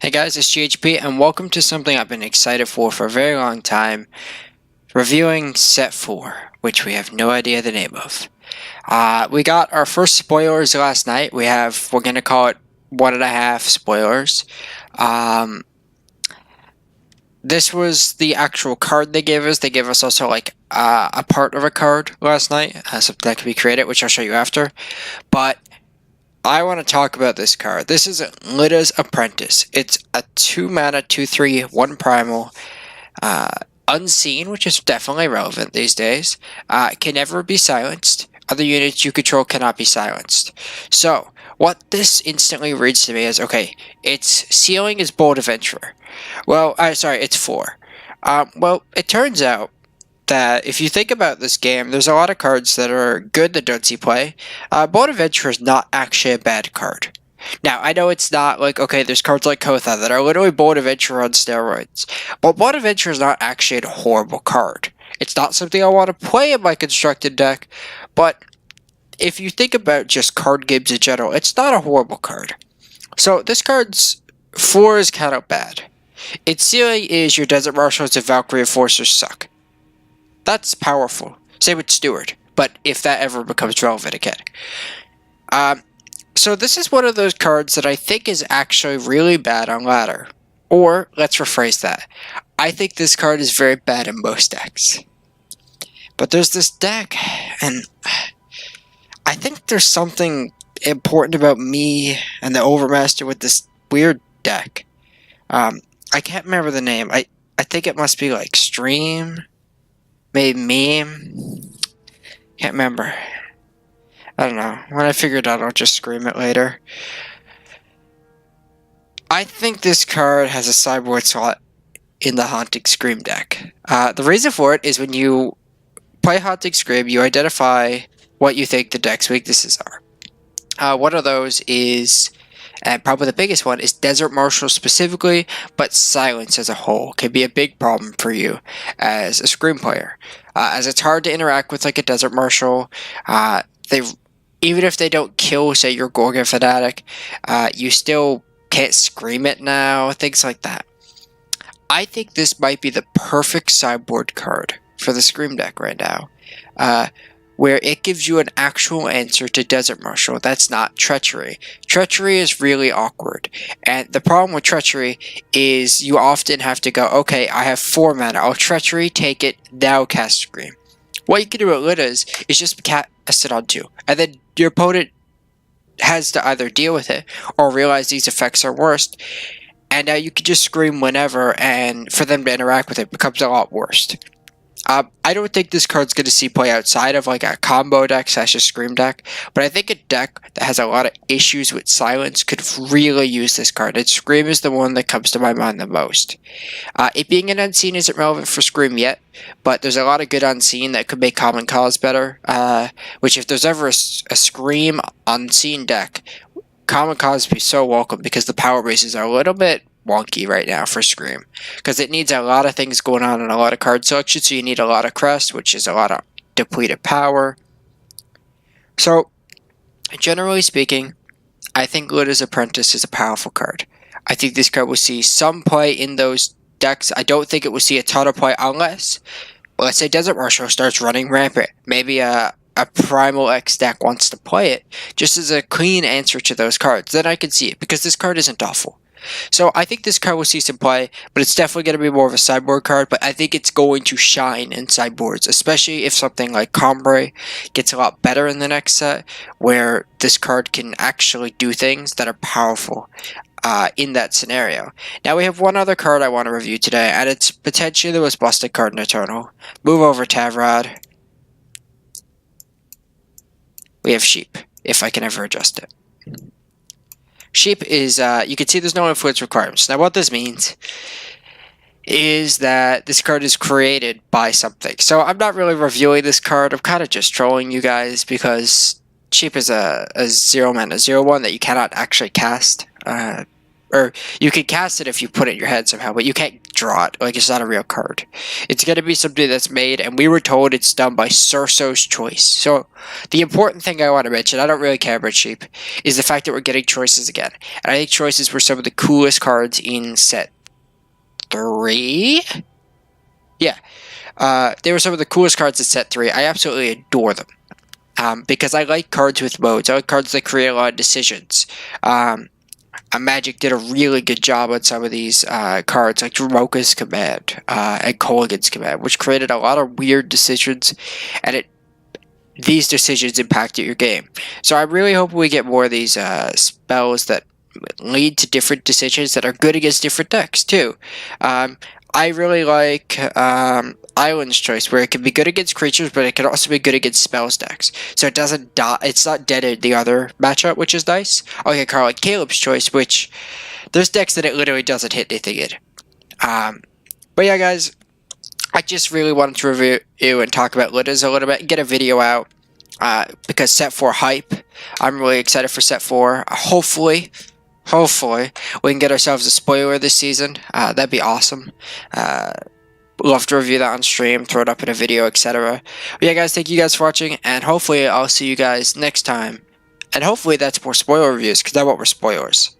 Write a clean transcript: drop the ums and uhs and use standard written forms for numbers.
Hey guys, it's GHP and welcome to something I've been excited for a very long time, reviewing Set 4, which we have no idea the name of. We got our first spoilers last night. We're going to call it 1.5 spoilers. This was the actual card they gave us. They gave us also like a part of a card last night, something that can be created, which I'll show you after. But I want to talk about this card. This is Lita's Apprentice. It's a 2-mana, 2/3, 1 primal, unseen, which is definitely relevant these days. Can never be silenced. Other units you control cannot be silenced. So, what this instantly reads to me is, okay, its ceiling is Bold Adventurer. Well, it's 4. Well, it turns out that if you think about this game, there's a lot of cards that are good that don't see play. Bold Adventurer is not actually a bad card. Now, I know it's not like, okay, there's cards like Kotha that are literally Bold Adventurer on steroids. But Bold Adventurer is not actually a horrible card. It's not something I want to play in my constructed deck, but if you think about just card games in general, it's not a horrible card. So this card's 4 is kind of bad. Its ceiling is your Desert Marshals and Valkyrie Enforcers suck. That's powerful. Same with Steward, but if that ever becomes relevant again. So this is one of those cards that I think is actually really bad on ladder. Or, let's rephrase that. I think this card is very bad in most decks. But there's this deck, and I think there's something important about me and the Overmaster with this weird deck. I can't remember the name. I think it must be like Stream. Maybe Meme. Can't remember. I don't know. When I figure it out, I'll just scream it later. I think this card has a sideboard slot in the Haunting Scream deck. The reason for it is when you play Haunting Scream, you identify what you think the deck's weaknesses are. One of those is, and probably the biggest one, is Desert Marshal specifically, but Silence as a whole can be a big problem for you as a Scream player. As it's hard to interact with like a Desert Marshal, even if they don't kill, say, your Gorgon Fanatic, you still can't Scream it now, things like that. I think this might be the perfect sideboard card for the Scream deck right now. Where it gives you an actual answer to Desert Marshal. That's not Treachery. Treachery is really awkward. And the problem with Treachery is you often have to go, okay, I have 4 mana. I'll Treachery, take it, now cast Scream. What you can do with Lita's is just cast it on 2. And then your opponent has to either deal with it or realize these effects are worst. And now you can just Scream whenever, and for them to interact with it becomes a lot worse. I don't think this card's going to see play outside of like a combo deck / a Scream deck, but I think a deck that has a lot of issues with Silence could really use this card, and Scream is the one that comes to my mind the most. It being an Unseen isn't relevant for Scream yet, but there's a lot of good Unseen that could make Common Cause better, which if there's ever a Scream Unseen deck, Common Cause would be so welcome because the power bases are a little bit wonky right now for Scream, because it needs a lot of things going on and a lot of card selection, so you need a lot of Crest, which is a lot of depleted power. So, generally speaking, I think Lita's Apprentice is a powerful card. I think this card will see some play in those decks. I don't think it will see a ton of play unless, let's say Desert Marshal starts running rampant. Maybe a Primal X deck wants to play it, just as a clean answer to those cards. Then I can see it, because this card isn't awful. So I think this card will see some play, but it's definitely going to be more of a sideboard card, but I think it's going to shine in sideboards, especially if something like Combre gets a lot better in the next set, where this card can actually do things that are powerful in that scenario. Now we have one other card I want to review today, and it's potentially the most busted card in Eternal. Move over, Tavrod. We have Sheep, if I can ever adjust it. Sheep is, you can see there's no influence requirements. Now what this means is that this card is created by something. So I'm not really reviewing this card, I'm kind of just trolling you guys, because Sheep is a 0-mana 0/1 that you cannot actually cast. or you can cast it if you put it in your head somehow, but you can't draw it. Like, it's not a real card. It's going to be something that's made, and we were told it's done by Sorcerer's Choice. So, the important thing I want to mention, I don't really care about Sheep, is the fact that we're getting choices again. And I think choices were some of the coolest cards in set 3? Yeah. They were some of the coolest cards in set 3. I absolutely adore them. Because I like cards with modes. I like cards that create a lot of decisions. Magic did a really good job on some of these cards, like Dromoka's Command and Colligan's Command, which created a lot of weird decisions, and these decisions impacted your game. So I really hope we get more of these spells that lead to different decisions that are good against different decks, too. I really like Island's Choice, where it can be good against creatures, but it can also be good against spells decks. So it doesn't die. It's not dead in the other matchup, which is nice. Okay, Carl, like Caleb's Choice, which there's decks that it literally doesn't hit anything in. But yeah, guys, I just really wanted to review and talk about Litters a little bit, get a video out, because set 4 hype. I'm really excited for set 4. Hopefully, we can get ourselves a spoiler this season. That'd be awesome. Love to review that on stream, throw it up in a video, etc. But yeah, guys, thank you guys for watching, and hopefully I'll see you guys next time. And hopefully that's more spoiler reviews, because I want more spoilers.